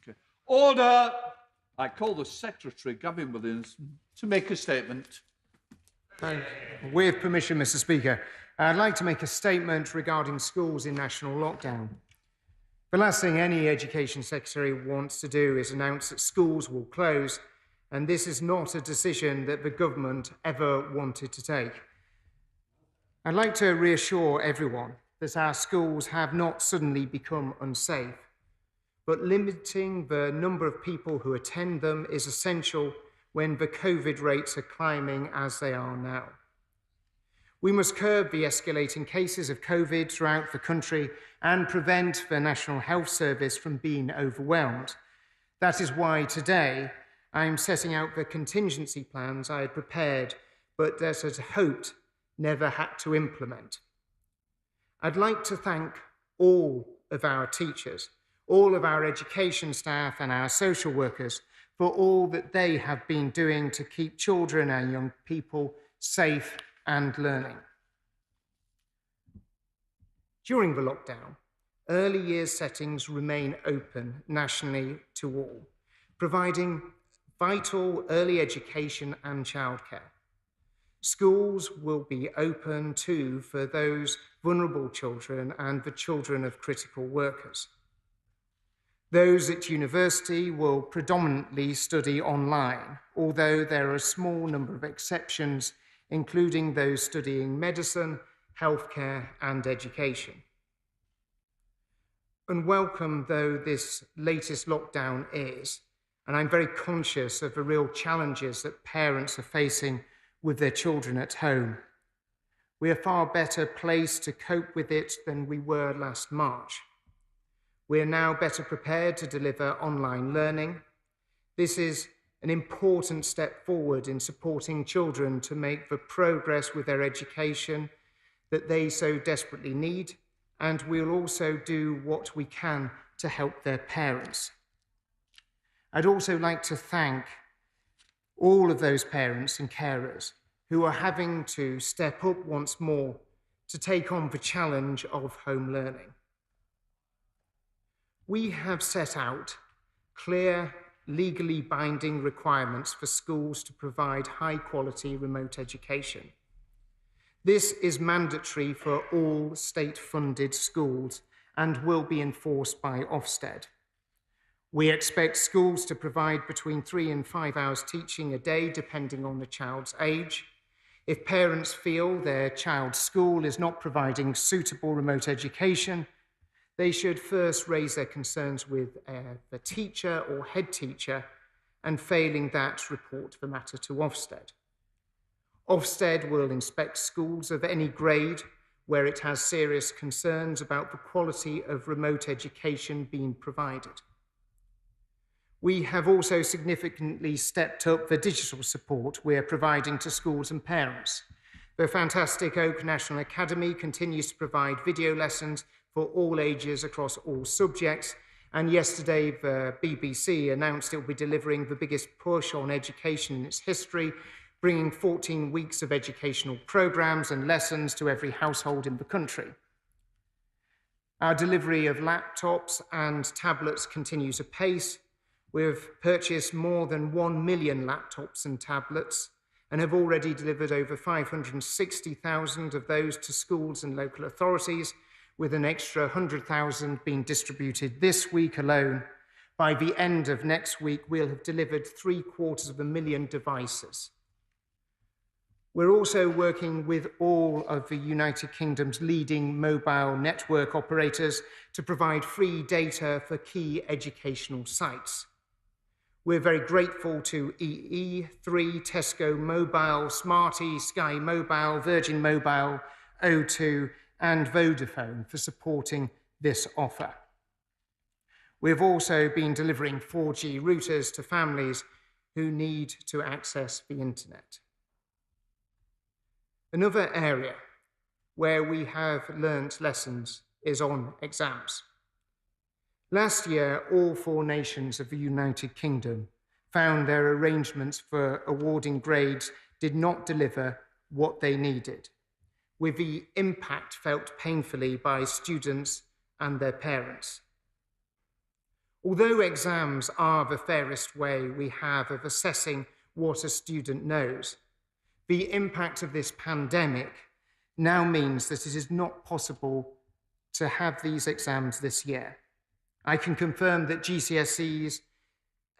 Okay. Order! I call the Secretary, Gavin Williams, to make a statement. With permission, Mr. Speaker, I'd like to make a statement regarding schools in national lockdown. The last thing any Education Secretary wants to do is announce that schools will close, and this is not a decision that the government ever wanted to take. I'd like to reassure everyone that our schools have not suddenly become unsafe, but limiting the number of people who attend them is essential when the COVID rates are climbing as they are now. We must curb the escalating cases of COVID throughout the country and prevent the National Health Service from being overwhelmed. That is why today I'm setting out the contingency plans I had prepared, but that I had hoped never had to implement. I'd like to thank all of our teachers, all of our education staff and our social workers for all that they have been doing to keep children and young people safe and learning. During the lockdown, early years settings remain open nationally to all, providing vital early education and childcare. Schools will be open too for those vulnerable children and the children of critical workers. Those at university will predominantly study online, although there are a small number of exceptions, including those studying medicine, healthcare, and education. Unwelcome though this latest lockdown is, and I'm very conscious of the real challenges that parents are facing with their children at home, we are far better placed to cope with it than we were last March. We are now better prepared to deliver online learning. This is an important step forward in supporting children to make the progress with their education that they so desperately need, and we'll also do what we can to help their parents. I'd also like to thank all of those parents and carers who are having to step up once more to take on the challenge of home learning. We have set out clear, legally binding requirements for schools to provide high-quality remote education. This is mandatory for all state-funded schools and will be enforced by Ofsted. We expect schools to provide between 3 and 5 hours teaching a day, depending on the child's age. If parents feel their child's school is not providing suitable remote education, they should first raise their concerns with the teacher or head teacher, and failing that, report the matter to Ofsted. Ofsted will inspect schools of any grade where it has serious concerns about the quality of remote education being provided. We have also significantly stepped up the digital support we are providing to schools and parents. The fantastic Oak National Academy continues to provide video lessons for all ages across all subjects, and yesterday the BBC announced it will be delivering the biggest push on education in its history, bringing 14 weeks of educational programmes and lessons to every household in the country. Our delivery of laptops and tablets continues apace. We've purchased more than 1 million laptops and tablets and have already delivered over 560,000 of those to schools and local authorities, with an extra 100,000 being distributed this week alone. By the end of next week, we'll have delivered 750,000 devices. We're also working with all of the United Kingdom's leading mobile network operators to provide free data for key educational sites. We're very grateful to EE3, Tesco Mobile, Smarty, Sky Mobile, Virgin Mobile, O2, and Vodafone for supporting this offer. We've also been delivering 4G routers to families who need to access the internet. Another area where we have learnt lessons is on exams. Last year, all 4 nations of the United Kingdom found their arrangements for awarding grades did not deliver what they needed, with the impact felt painfully by students and their parents. Although exams are the fairest way we have of assessing what a student knows, the impact of this pandemic now means that it is not possible to have these exams this year. I can confirm that GCSEs,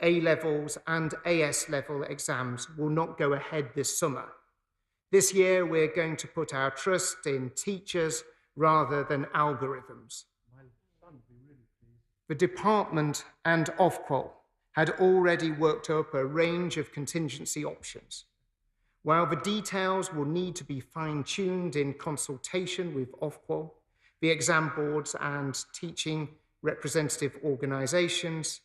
A-levels and AS level exams will not go ahead this summer. This year, we're going to put our trust in teachers rather than algorithms. The department and Ofqual had already worked up a range of contingency options. While the details will need to be fine-tuned in consultation with Ofqual, the exam boards and teaching representative organisations,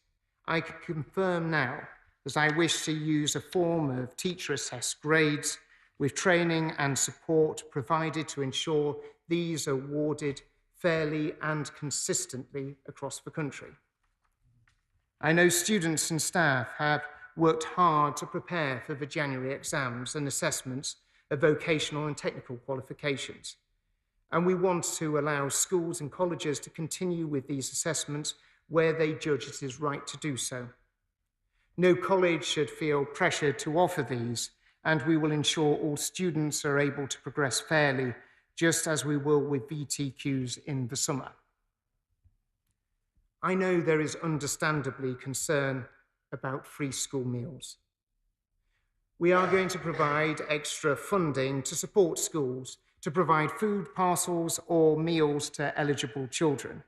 I can confirm now that I wish to use a form of teacher-assessed grades with training and support provided to ensure these are awarded fairly and consistently across the country. I know students and staff have worked hard to prepare for the January exams and assessments of vocational and technical qualifications, and we want to allow schools and colleges to continue with these assessments where they judge it is right to do so. No college should feel pressured to offer these, and we will ensure all students are able to progress fairly, just as we will with VTQs in the summer. I know there is understandably concern about free school meals. We are going to provide extra funding to support schools to provide food parcels or meals to eligible children.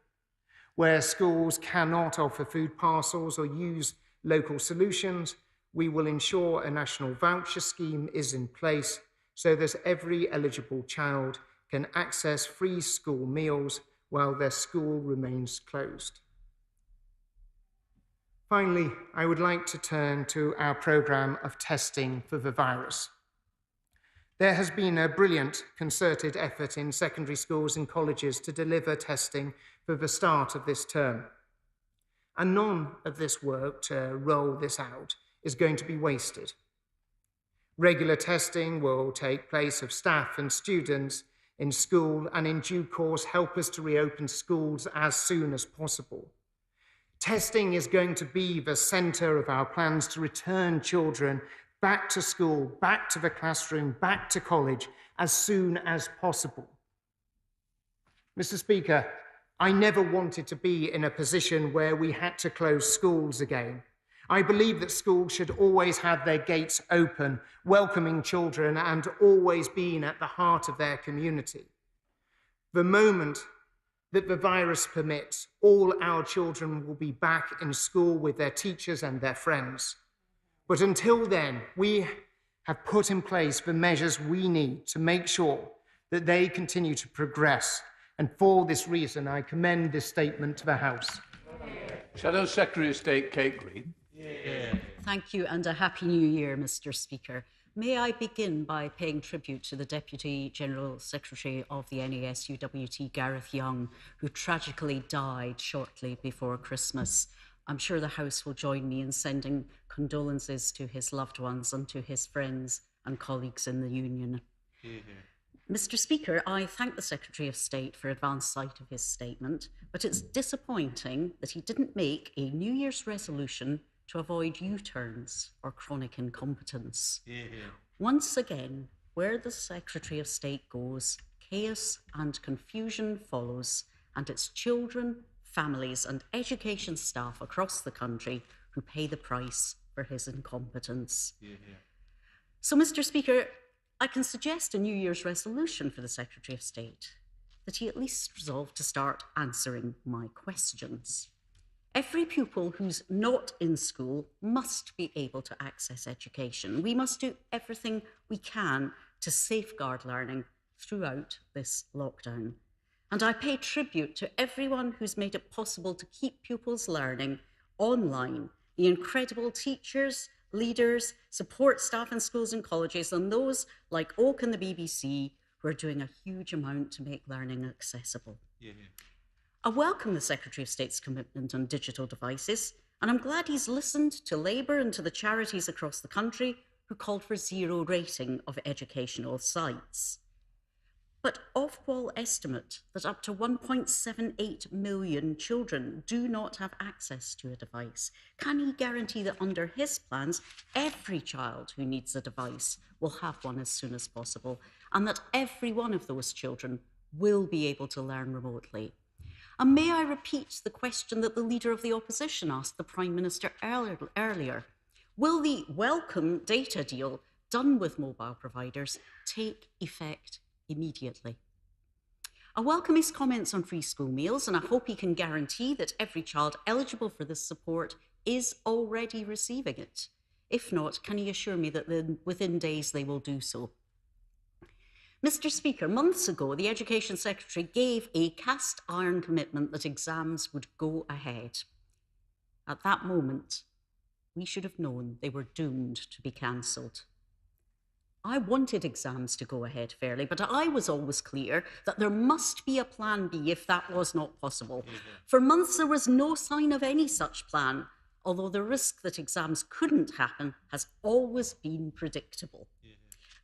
Where schools cannot offer food parcels or use local solutions, we will ensure a national voucher scheme is in place so that every eligible child can access free school meals while their school remains closed. Finally, I would like to turn to our programme of testing for the virus. There has been a brilliant concerted effort in secondary schools and colleges to deliver testing for the start of this term. And none of this work to roll this out is going to be wasted. Regular testing will take place of staff and students in school and in due course help us to reopen schools as soon as possible. Testing is going to be the centre of our plans to return children back to school, back to the classroom, back to college as soon as possible. Mr. Speaker, I never wanted to be in a position where we had to close schools again. I believe that schools should always have their gates open, welcoming children and always being at the heart of their community. The moment that the virus permits, all our children will be back in school with their teachers and their friends. But until then, we have put in place the measures we need to make sure that they continue to progress. And for this reason, I commend this statement to the House. Shadow Secretary of State Kate Green. Thank you and a Happy New Year, Mr. Speaker. May I begin by paying tribute to the Deputy General Secretary of the NASUWT, Gareth Young, who tragically died shortly before Christmas. I'm sure the House will join me in sending condolences to his loved ones and to his friends and colleagues in the Union. Mr. Speaker, I thank the Secretary of State for advance sight of his statement, but it's disappointing that he didn't make a New Year's resolution to avoid U-turns or chronic incompetence. Once again, where the Secretary of State goes, chaos and confusion follows, and it's children, families and education staff across the country who pay the price for his incompetence. So, Mr. Speaker, I can suggest a New Year's resolution for the Secretary of State, that he at least resolve to start answering my questions. Every pupil who's not in school must be able to access education. We must do everything we can to safeguard learning throughout this lockdown. And I pay tribute to everyone who's made it possible to keep pupils learning online, the incredible teachers, leaders, support staff in schools and colleges, and those like Oak and the BBC who are doing a huge amount to make learning accessible. I welcome the Secretary of State's commitment on digital devices, and I'm glad he's listened to Labour and to the charities across the country who called for zero rating of educational sites. But Ofwal estimate that up to 1.78 million children do not have access to a device. Can he guarantee that under his plans, every child who needs a device will have one as soon as possible, and that every one of those children will be able to learn remotely? And may I repeat the question that the Leader of the Opposition asked the Prime Minister earlier? Will the welcome data deal done with mobile providers take effect immediately? I welcome his comments on free school meals, and I hope he can guarantee that every child eligible for this support is already receiving it. If not, can he assure me that within days they will do so? Mr. Speaker, months ago, the Education Secretary gave a cast iron commitment that exams would go ahead. At that moment, we should have known they were doomed to be cancelled. I wanted exams to go ahead fairly, but I was always clear that there must be a plan B if that was not possible. For months, there was no sign of any such plan, although the risk that exams couldn't happen has always been predictable.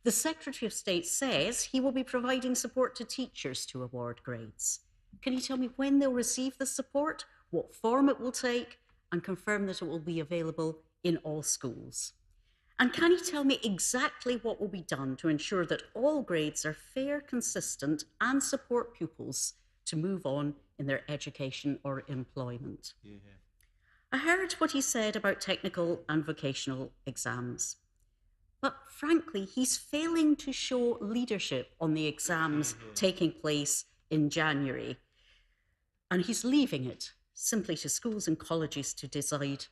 The Secretary of State says he will be providing support to teachers to award grades. Can you tell me when they'll receive the support, what form it will take, and confirm that it will be available in all schools? And can you tell me exactly what will be done to ensure that all grades are fair, consistent, and support pupils to move on in their education or employment? I heard what he said about technical and vocational exams. But frankly, he's failing to show leadership on the exams taking place in January. And he's leaving it simply to schools and colleges to decide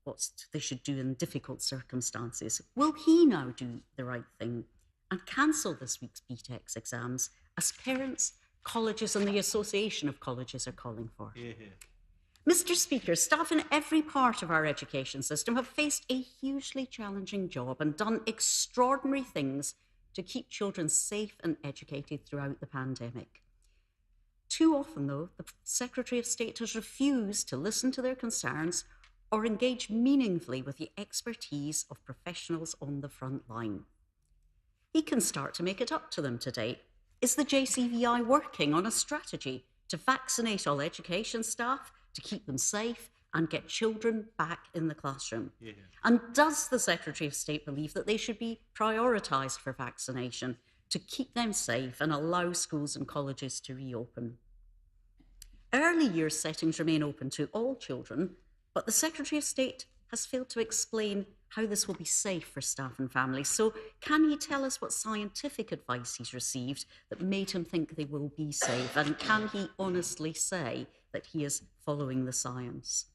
what they should do in difficult circumstances. Will he now do the right thing and cancel this week's BTEC exams, as parents, colleges and the Association of Colleges are calling for? Mr. Speaker, staff in every part of our education system have faced a hugely challenging job and done extraordinary things to keep children safe and educated throughout the pandemic. Too often, though, the Secretary of State has refused to listen to their concerns or engage meaningfully with the expertise of professionals on the front line. He can start to make it up to them today. Is the JCVI working on a strategy to vaccinate all education staff, to keep them safe and get children back in the classroom? And does the Secretary of State believe that they should be prioritised for vaccination to keep them safe and allow schools and colleges to reopen? Early years settings remain open to all children, but the Secretary of State has failed to explain how this will be safe for staff and families. So can he tell us what scientific advice he's received that made him think they will be safe? And can he honestly say that he is following the science?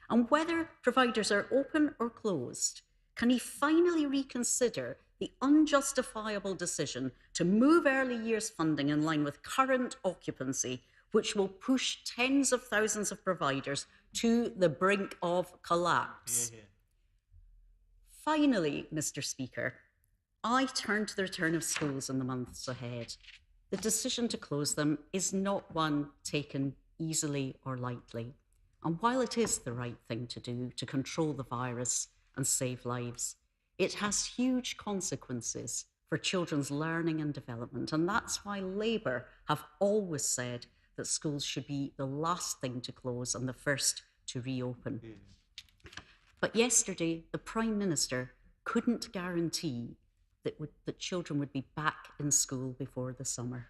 And whether providers are open or closed, can he finally reconsider the unjustifiable decision to move early years funding in line with current occupancy, which will push tens of thousands of providers to the brink of collapse? Finally, Mr. Speaker, I turn to the return of schools in the months ahead. The decision to close them is not one taken easily or lightly. And while it is the right thing to do to control the virus and save lives, it has huge consequences for children's learning and development. And that's why Labour have always said that schools should be the last thing to close and the first to reopen. But yesterday, the Prime Minister couldn't guarantee that children would be back in school before the summer.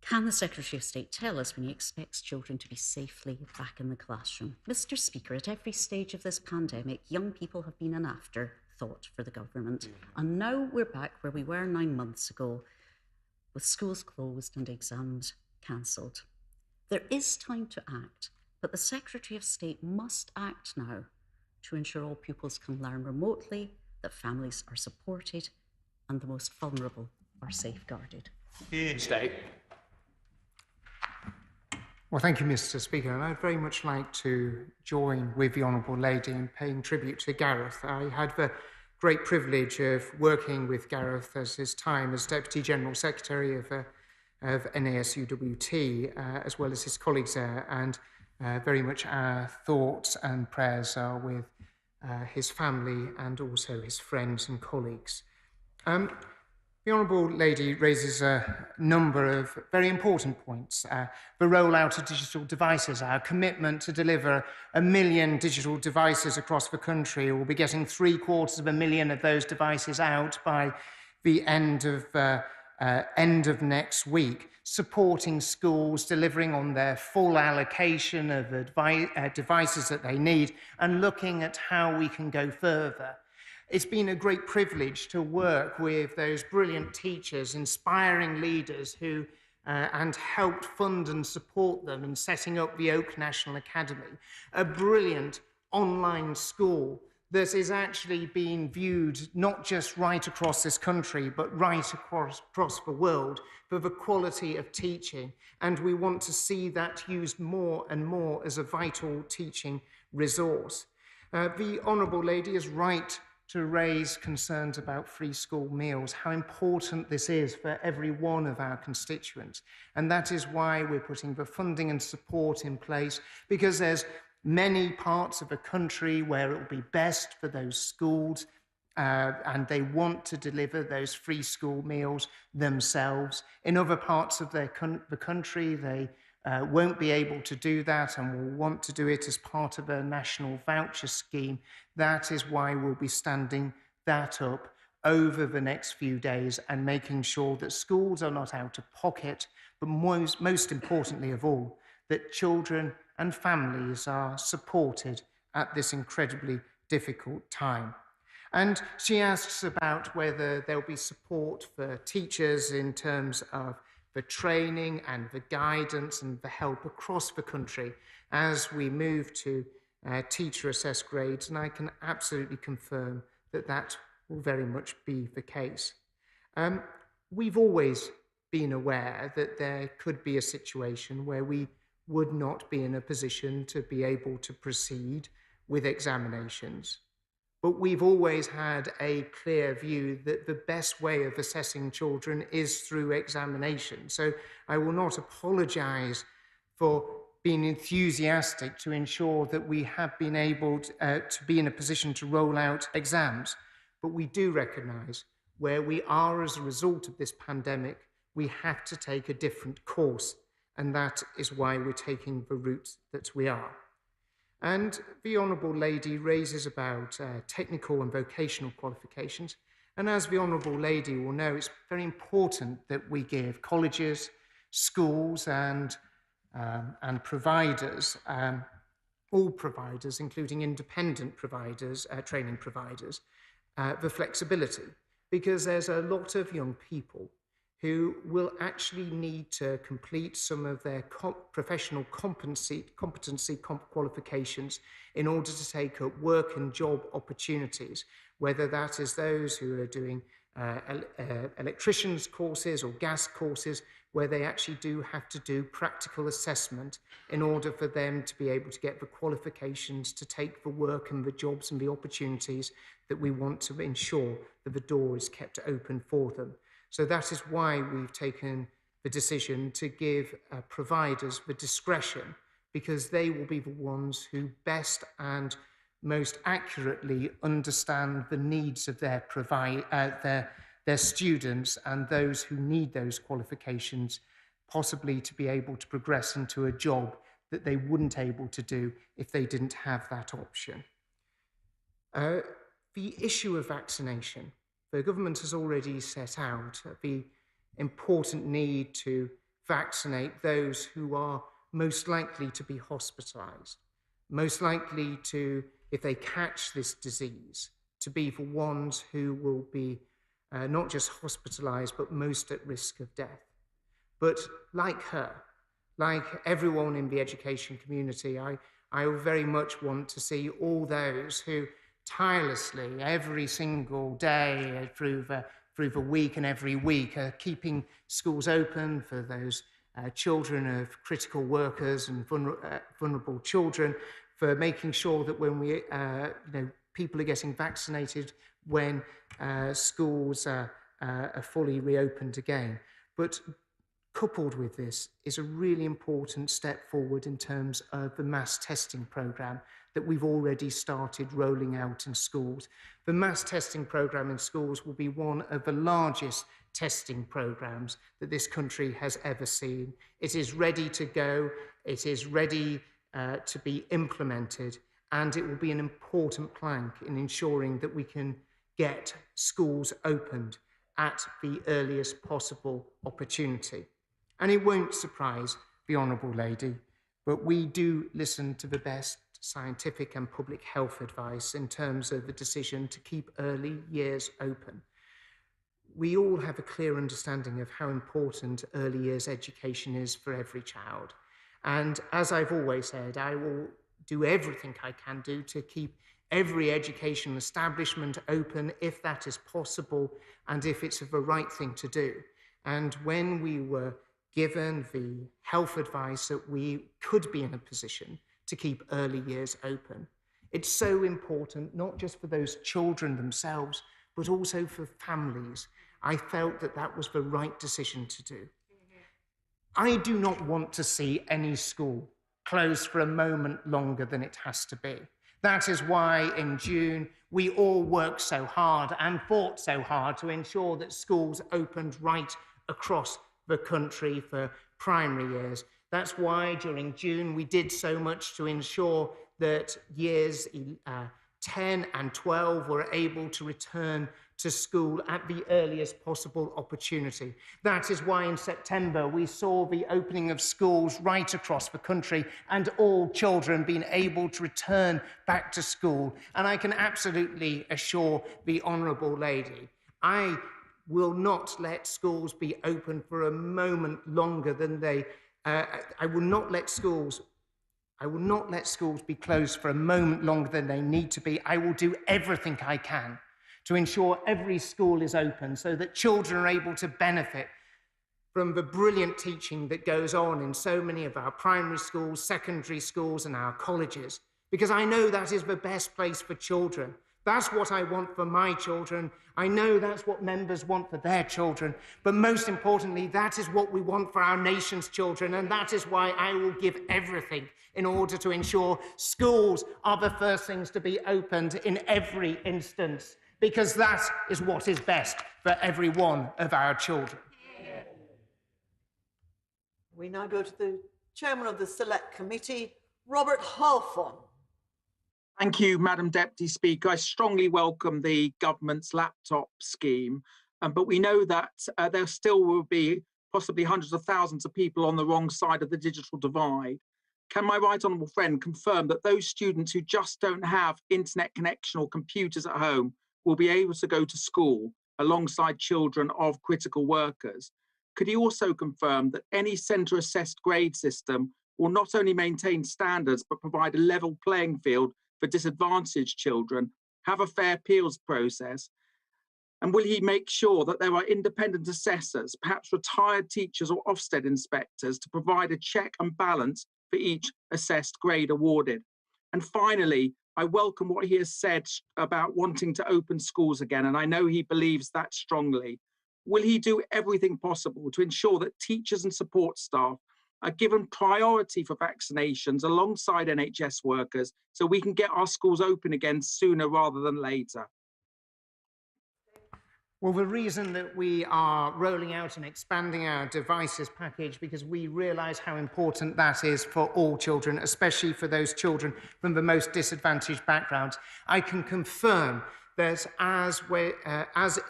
Can the Secretary of State tell us when he expects children to be safely back in the classroom? Mr. Speaker, at every stage of this pandemic, young people have been an afterthought for the government. And now we're back where we were 9 months ago, with schools closed and exams cancelled. There is time to act, but the Secretary of State must act now to ensure all pupils can learn remotely, that families are supported, and the most vulnerable are safeguarded. State. Well, thank you, Mr. Speaker, and I'd very much like to join with the Honourable Lady in paying tribute to Gareth. I had the great privilege of working with Gareth as his time as Deputy General Secretary of NASUWT, as well as his colleagues there, and very much our thoughts and prayers are with his family and also his friends and colleagues. The Honourable Lady raises a number of very important points. The rollout of digital devices, our commitment to deliver 1 million digital devices across the country. We'll be getting 750,000 of those devices out by the end of next week, supporting schools, delivering on their full allocation of devices that they need, and looking at how we can go further. It's been a great privilege to work with those brilliant teachers, inspiring leaders who and helped fund and support them in setting up the Oak National Academy, a brilliant online school that is actually being viewed not just right across this country, but right across the world for the quality of teaching. And we want to see that used more and more as a vital teaching resource. The Honourable Lady is right to raise concerns about free school meals, how important this is for every one of our constituents. And that is why we're putting the funding and support in place, because there's many parts of the country where it will be best for those schools and they want to deliver those free school meals themselves. In other parts of the country, they won't be able to do that and will want to do it as part of a national voucher scheme. That is why we'll be standing that up over the next few days and making sure that schools are not out of pocket, but most importantly of all, that children and families are supported at this incredibly difficult time. And she asks about whether there'll be support for teachers in terms of the training and the guidance and the help across the country as we move to teacher-assessed grades. And I can absolutely confirm that that will very much be the case. We've always been aware that there could be a situation where we would not be in a position to be able to proceed with examinations. But we've always had a clear view that the best way of assessing children is through examination. So I will not apologise for being enthusiastic to ensure that we have been able to be in a position to roll out exams. But we do recognise where we are as a result of this pandemic, we have to take a different course. And that is why we're taking the route that we are. And the Honourable Lady raises about technical and vocational qualifications. And as the Honourable Lady will know, it's very important that we give colleges, schools and providers, all providers, including independent providers, training providers, the flexibility. Because there's a lot of young people who will actually need to complete some of their professional competency qualifications in order to take up work and job opportunities, whether that is those who are doing electricians courses or gas courses, where they actually do have to do practical assessment in order for them to be able to get the qualifications to take the work and the jobs and the opportunities that we want to ensure that the door is kept open for them. So that is why we've taken the decision to give providers the discretion, because they will be the ones who best and most accurately understand the needs of their students and those who need those qualifications, possibly to be able to progress into a job that they wouldn't able to do if they didn't have that option. The issue of vaccination. The government has already set out the important need to vaccinate those who are most likely to be hospitalised, most likely to, if they catch this disease, to be the ones who will be not just hospitalised, but most at risk of death. But like her, like everyone in the education community, I very much want to see all those who tirelessly every single day through the week and every week keeping schools open for those children of critical workers and vulnerable children, for making sure that when we people are getting vaccinated when schools are fully reopened again. But coupled with this is a really important step forward in terms of the mass testing programme that we've already started rolling out in schools. The mass testing programme in schools will be one of the largest testing programmes that this country has ever seen. It is ready to go, it is ready to be implemented, and it will be an important plank in ensuring that we can get schools opened at the earliest possible opportunity. And it won't surprise the Honourable Lady, but we do listen to the best scientific and public health advice in terms of the decision to keep early years open. We all have a clear understanding of how important early years education is for every child. And as I've always said, I will do everything I can do to keep every educational establishment open if that is possible and if it's the right thing to do. And when we were given the health advice that we could be in a position to keep early years open, it's so important, not just for those children themselves, but also for families. I felt that that was the right decision to do. I do not want to see any school closed for a moment longer than it has to be. That is why in June we all worked so hard and fought so hard to ensure that schools opened right across the country for primary years. That's why during June we did so much to ensure that years 10 and 12 were able to return to school at the earliest possible opportunity. That is why in September we saw the opening of schools right across the country and all children being able to return back to school. And I can absolutely assure the Honourable Lady, I will not let schools be open for a moment longer than I will not let schools be closed for a moment longer than they need to be. I will do everything I can to ensure every school is open so that children are able to benefit from the brilliant teaching that goes on in so many of our primary schools, secondary schools, and our colleges, because I know that is the best place for children. That's what I want for my children. I know that's what members want for their children. But most importantly, that is what we want for our nation's children. And that is why I will give everything in order to ensure schools are the first things to be opened in every instance, because that is what is best for every one of our children. We now go to the Chairman of the Select Committee, Robert Halfon. Thank you, Madam Deputy Speaker. I strongly welcome the government's laptop scheme, but we know that there still will be possibly hundreds of thousands of people on the wrong side of the digital divide. Can my right honourable friend confirm that those students who just don't have internet connection or computers at home will be able to go to school alongside children of critical workers? Could he also confirm that any centre assessed grade system will not only maintain standards but provide a level playing field for disadvantaged children, have a fair appeals process? And will he make sure that there are independent assessors, perhaps retired teachers or Ofsted inspectors, to provide a check and balance for each assessed grade awarded? And finally, I welcome what he has said about wanting to open schools again, and I know he believes that strongly. Will he do everything possible to ensure that teachers and support staff are given priority for vaccinations alongside NHS workers so we can get our schools open again sooner rather than later? Well, the reason that we are rolling out and expanding our devices package, because we realise how important that is for all children, especially for those children from the most disadvantaged backgrounds. I can confirm that as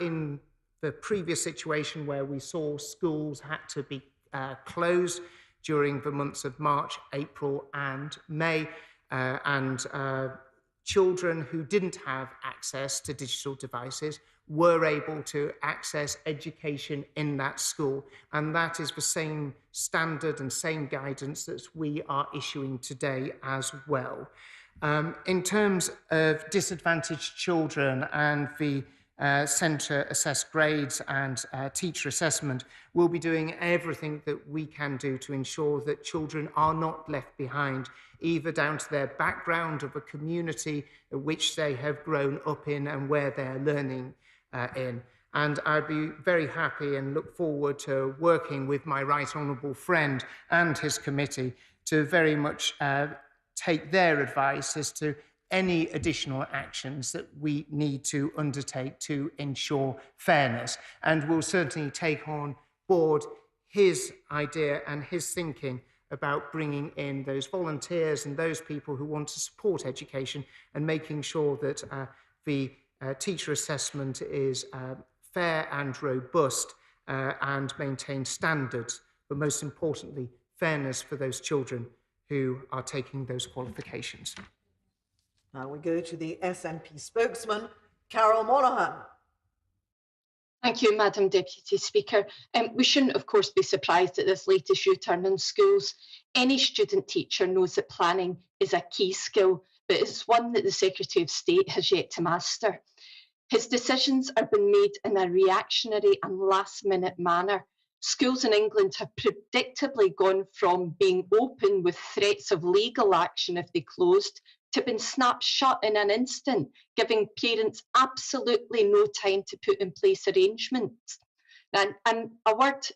in the previous situation where we saw schools had to be closed during the months of March, April and May, children who didn't have access to digital devices were able to access education in that school. And that is the same standard and same guidance that we are issuing today as well. In terms of disadvantaged children and the centre assessed grades and teacher assessment, we'll be doing everything that we can do to ensure that children are not left behind, either down to their background of a community which they have grown up in and where they're learning in. And I'd be very happy and look forward to working with my right honourable friend and his committee to very much take their advice as to any additional actions that we need to undertake to ensure fairness. And we'll certainly take on board his idea and his thinking about bringing in those volunteers and those people who want to support education and making sure that the teacher assessment is fair and robust and maintains standards, but most importantly, fairness for those children who are taking those qualifications. Now we go to the SNP spokesman, Carol Monaghan. Thank you, Madam Deputy Speaker. We shouldn't, of course, be surprised at this latest U-turn in schools. Any student teacher knows that planning is a key skill, but it's one that the Secretary of State has yet to master. His decisions are being made in a reactionary and last-minute manner. Schools in England have predictably gone from being open with threats of legal action if they closed to being snapped shut in an instant, giving parents absolutely no time to put in place arrangements. And a word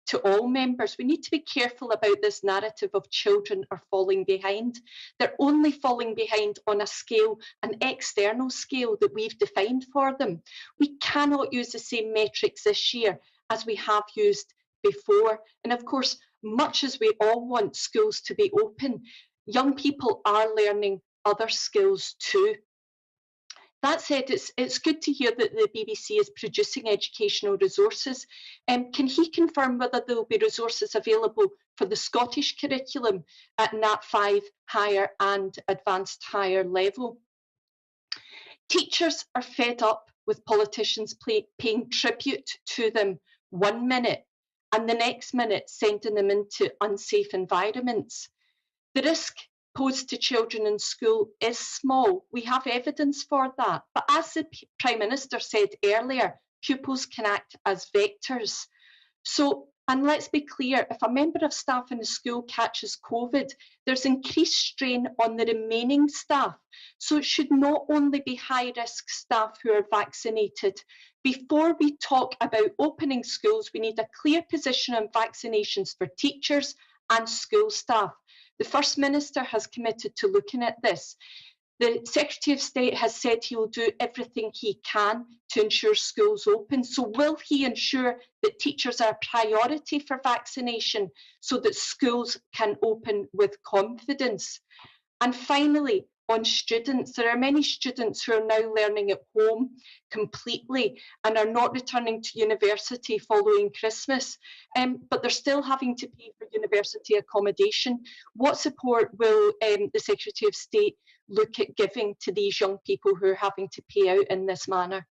to all members, we need to be careful about this narrative of children are falling behind. They're only falling behind on a scale, an external scale that we've defined for them. We cannot use the same metrics this year as we have used before. And of course, much as we all want schools to be open, young people are learning other skills too. That said, it's good to hear that the BBC is producing educational resources. Can he confirm whether there will be resources available for the Scottish curriculum at Nat 5 higher and advanced higher level? Teachers are fed up with politicians paying tribute to them 1 minute and the next minute sending them into unsafe environments. The risk posed to children in school is small. We have evidence for that. But as the Prime Minister said earlier, pupils can act as vectors. So, and let's be clear, if a member of staff in a school catches COVID, there's increased strain on the remaining staff. So it should not only be high-risk staff who are vaccinated. Before we talk about opening schools, we need a clear position on vaccinations for teachers and school staff. The First Minister has committed to looking at this. The Secretary of State has said he will do everything he can to ensure schools open. So will he ensure that teachers are a priority for vaccination so that schools can open with confidence? And finally, on students, there are many students who are now learning at home completely and are not returning to university following Christmas, but they're still having to pay for university accommodation. What support will the Secretary of State look at giving to these young people who are having to pay out in this manner?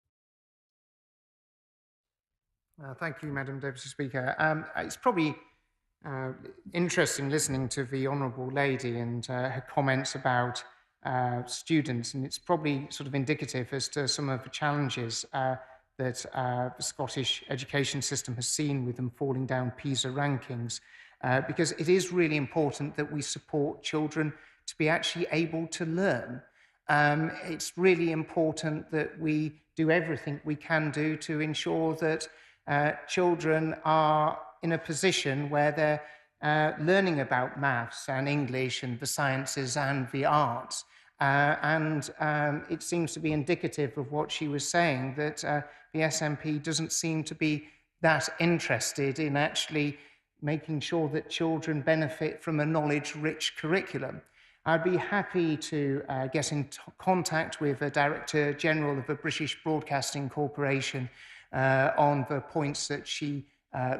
Thank you, Madam Deputy Speaker. It's probably interesting listening to the Honourable Lady and her comments about students, and it's probably sort of indicative as to some of the challenges that the Scottish education system has seen with them falling down PISA rankings, because it is really important that we support children to be actually able to learn. It's really important that we do everything we can do to ensure that children are in a position where they're learning about maths and English and the sciences and the arts. It seems to be indicative of what she was saying, that the SNP doesn't seem to be that interested in actually making sure that children benefit from a knowledge-rich curriculum. I'd be happy to get in contact with the Director General of the British Broadcasting Corporation on the points that she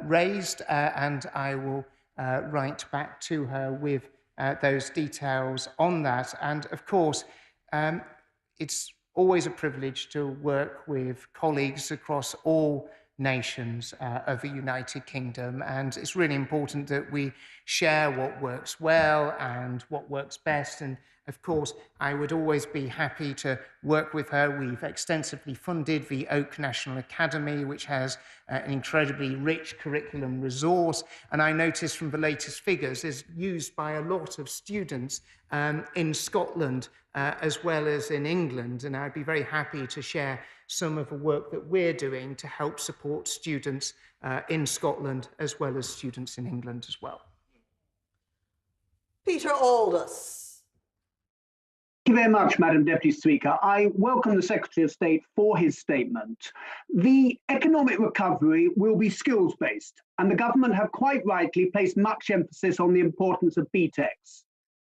raised, and I will write back to her with those details on that. And of course, it's always a privilege to work with colleagues across all nations of the United Kingdom, and it's really important that we share what works well and what works best. And of course, I would always be happy to work with her. We've extensively funded the Oak National Academy, which has an incredibly rich curriculum resource. And I noticed from the latest figures is used by a lot of students in Scotland as well as in England. And I'd be very happy to share some of the work that we're doing to help support students in Scotland as well as students in England as well. Peter Aldous. Thank you very much, Madam Deputy Speaker. I welcome the Secretary of State for his statement. The economic recovery will be skills-based, and the government have quite rightly placed much emphasis on the importance of BTECs.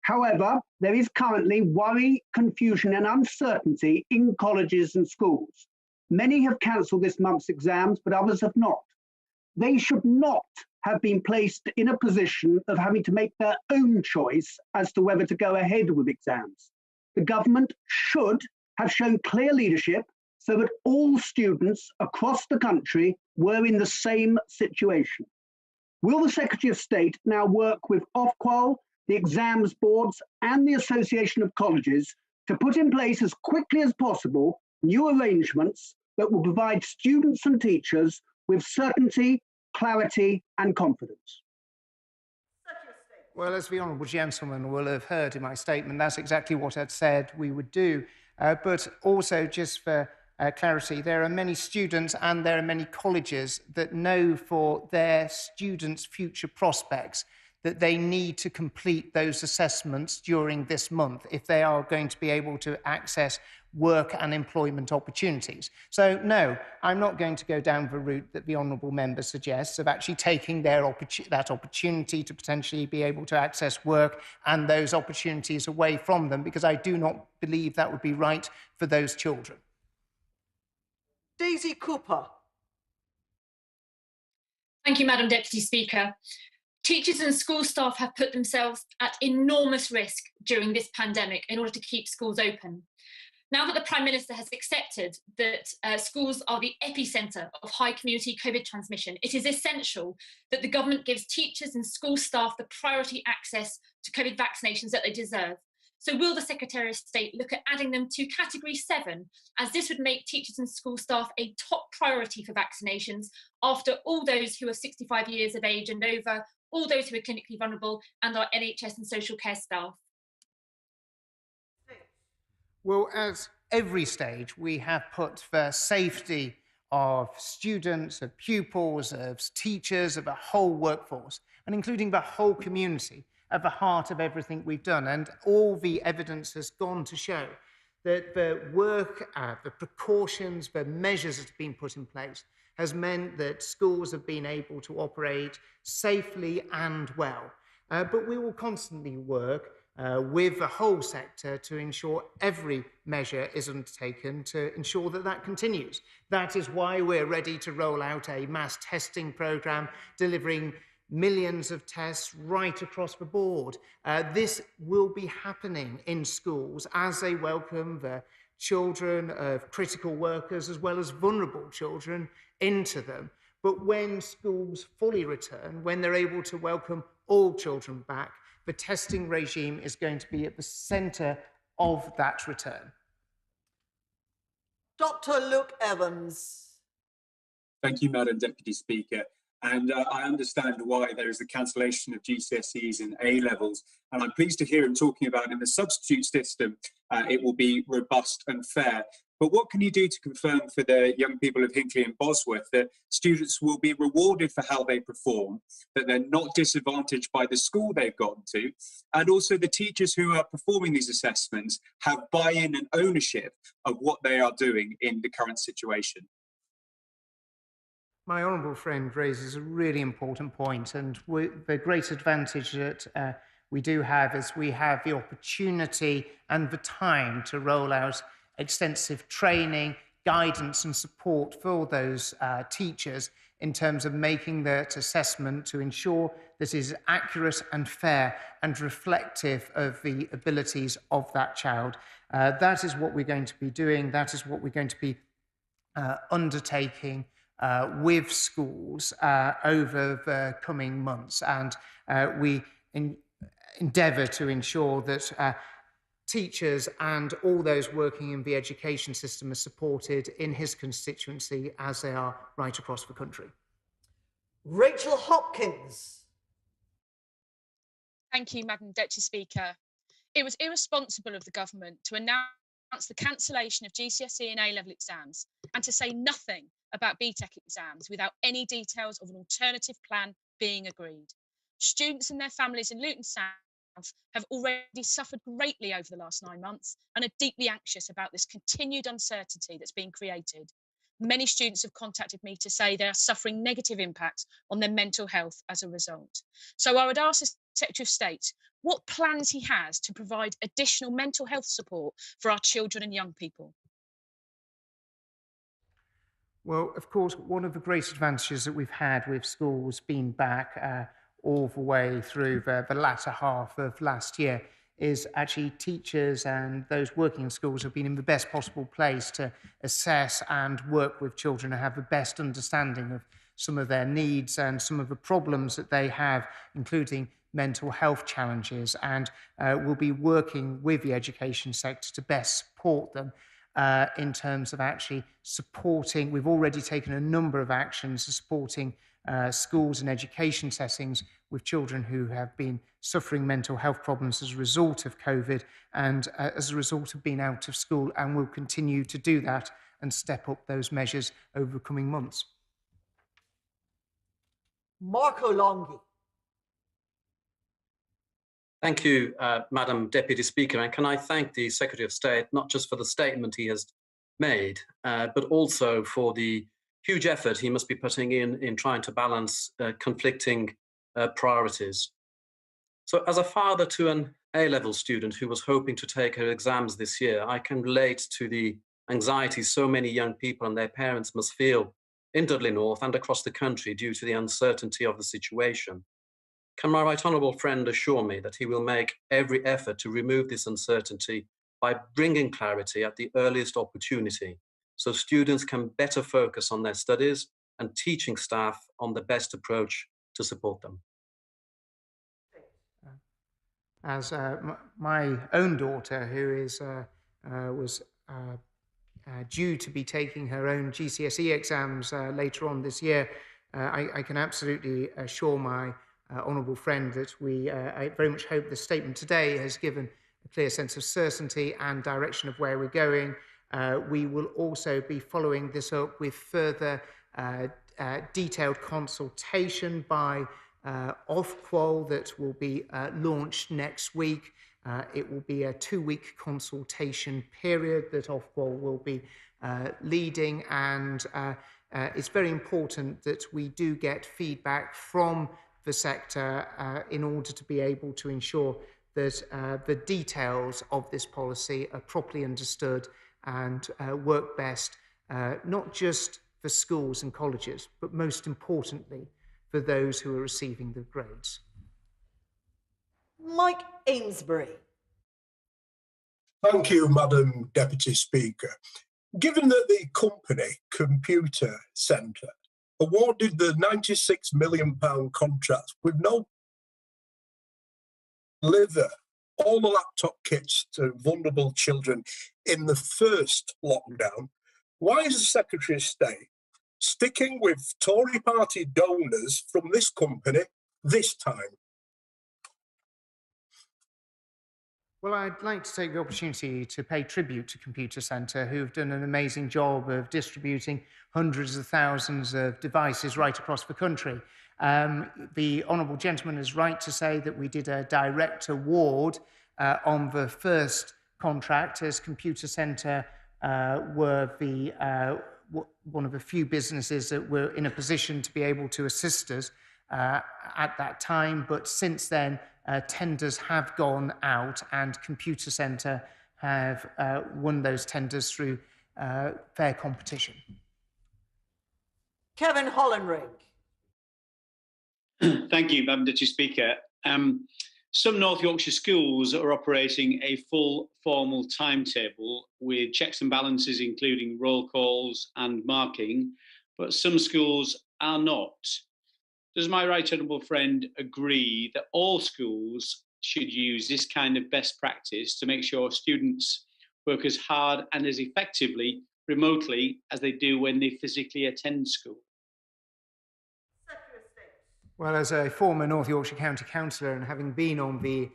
However, there is currently worry, confusion and uncertainty in colleges and schools. Many have cancelled this month's exams, but others have not. They should not have been placed in a position of having to make their own choice as to whether to go ahead with exams. The government should have shown clear leadership so that all students across the country were in the same situation. Will the Secretary of State now work with Ofqual, the exams boards and the Association of Colleges to put in place as quickly as possible new arrangements that will provide students and teachers with certainty, clarity and confidence? Well, as the honourable gentleman will have heard in my statement, that's exactly what I'd said we would do. But also, just for clarity, there are many students and there are many colleges that know for their students' future prospects that they need to complete those assessments during this month if they are going to be able to access work and employment opportunities. So no, I'm not going to go down the route that the honourable member suggests of actually taking that opportunity to potentially be able to access work and those opportunities away from them, because I do not believe that would be right for those children. Daisy Cooper. Thank you, Madam Deputy Speaker. Teachers and school staff have put themselves at enormous risk during this pandemic in order to keep schools open. Now that the Prime Minister has accepted that schools are the epicentre of high community COVID transmission, it is essential that the government gives teachers and school staff the priority access to COVID vaccinations that they deserve. So will the Secretary of State look at adding them to Category 7, as this would make teachers and school staff a top priority for vaccinations after all those who are 65 years of age and over, all those who are clinically vulnerable and our NHS and social care staff? Well, at every stage, we have put the safety of students, of pupils, of teachers, of the whole workforce, and including the whole community, at the heart of everything we've done. And all the evidence has gone to show that the work, the precautions, the measures that have been put in place has meant that schools have been able to operate safely and well. But we will constantly work with the whole sector to ensure every measure is undertaken to ensure that that continues. That is why we're ready to roll out a mass testing programme, delivering millions of tests right across the board. This will be happening in schools as they welcome the children of critical workers as well as vulnerable children into them. But when schools fully return, when they're able to welcome all children back, the testing regime is going to be at the centre of that return. Dr. Luke Evans. Thank you, Madam Deputy Speaker. And I understand why there is the cancellation of GCSEs and A-levels. And I'm pleased to hear him talking about in the substitute system, it will be robust and fair. But what can you do to confirm for the young people of Hinckley and Bosworth that students will be rewarded for how they perform, that they're not disadvantaged by the school they've gone to, and also the teachers who are performing these assessments have buy-in and ownership of what they are doing in the current situation? My honourable friend raises a really important point, and the great advantage that we do have is we have the opportunity and the time to roll out extensive training, guidance and support for those teachers in terms of making that assessment to ensure that it is accurate and fair and reflective of the abilities of that child. That is what we're going to be doing. That is what we're going to be undertaking with schools over the coming months. And we endeavour to ensure that teachers and all those working in the education system are supported in his constituency as they are right across the country. Rachel Hopkins. Thank you, Madam Deputy Speaker. It was irresponsible of the government to announce the cancellation of GCSE and A-level exams and to say nothing about BTEC exams without any details of an alternative plan being agreed. Students and their families in Luton South have already suffered greatly over the last 9 months and are deeply anxious about this continued uncertainty that's being created. Many students have contacted me to say they are suffering negative impacts on their mental health as a result. So I would ask the Secretary of State what plans he has to provide additional mental health support for our children and young people. Well, of course, one of the great advantages that we've had with schools being back all the way through the latter half of last year is actually teachers and those working in schools have been in the best possible place to assess and work with children and have the best understanding of some of their needs and some of the problems that they have, including mental health challenges. And we'll be working with the education sector to best support them in terms of actually supporting. We've already taken a number of actions supporting schools and education settings with children who have been suffering mental health problems as a result of COVID and as a result of being out of school, and we'll continue to do that and step up those measures over the coming months. Marco Longhi. Thank you, Madam Deputy Speaker, and can I thank the Secretary of State not just for the statement he has made, but also for the huge effort he must be putting in trying to balance conflicting priorities. So as a father to an A-level student who was hoping to take her exams this year, I can relate to the anxiety so many young people and their parents must feel in Dudley North and across the country due to the uncertainty of the situation. Can my right honourable friend assure me that he will make every effort to remove this uncertainty by bringing clarity at the earliest opportunity so students can better focus on their studies and teaching staff on the best approach to support them? As my own daughter, who is was due to be taking her own GCSE exams later on this year, I can absolutely assure my honourable friend that I very much hope the statement today has given a clear sense of certainty and direction of where we're going. We will also be following this up with further detailed consultation by Ofqual that will be launched next week. It will be a 2-week consultation period that Ofqual will be leading, and it's very important that we do get feedback from the sector in order to be able to ensure that the details of this policy are properly understood and work best, not just for schools and colleges, but most importantly, for those who are receiving the grades. Mike Amesbury. Thank you, Madam Deputy Speaker. Given that the company, Computer Centre, awarded the £96 million contract with no deliver all the laptop kits to vulnerable children in the first lockdown, why is the Secretary of State sticking with Tory party donors from this company this time? Well, I'd like to take the opportunity to pay tribute to Computer Centre, who have done an amazing job of distributing hundreds of thousands of devices right across the country. The Honourable Gentleman is right to say that we did a direct award on the first contract, as Computer Centre were one of the few businesses that were in a position to be able to assist us at that time. But since then, tenders have gone out, and Computer Centre have won those tenders through fair competition. Kevin Hollenring. Thank you, Madam Deputy Speaker. Some North Yorkshire schools are operating a full formal timetable with checks and balances, including roll calls and marking, but some schools are not. Does my right honourable friend agree that all schools should use this kind of best practice to make sure students work as hard and as effectively remotely as they do when they physically attend school? Well, as a former North Yorkshire County Councillor and having been on the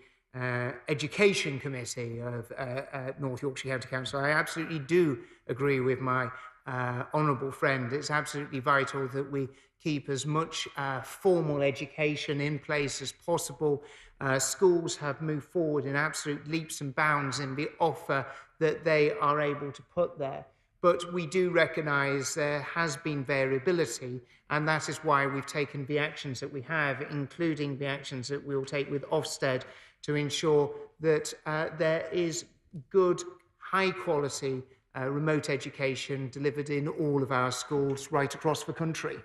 Education Committee of North Yorkshire County Council, I absolutely do agree with my honourable friend, it's absolutely vital that we keep as much formal education in place as possible. Schools have moved forward in absolute leaps and bounds in the offer that they are able to put there. But we do recognise there has been variability, and that is why we've taken the actions that we have, including the actions that we'll take with Ofsted to ensure that there is good, high-quality remote education delivered in all of our schools right across the country.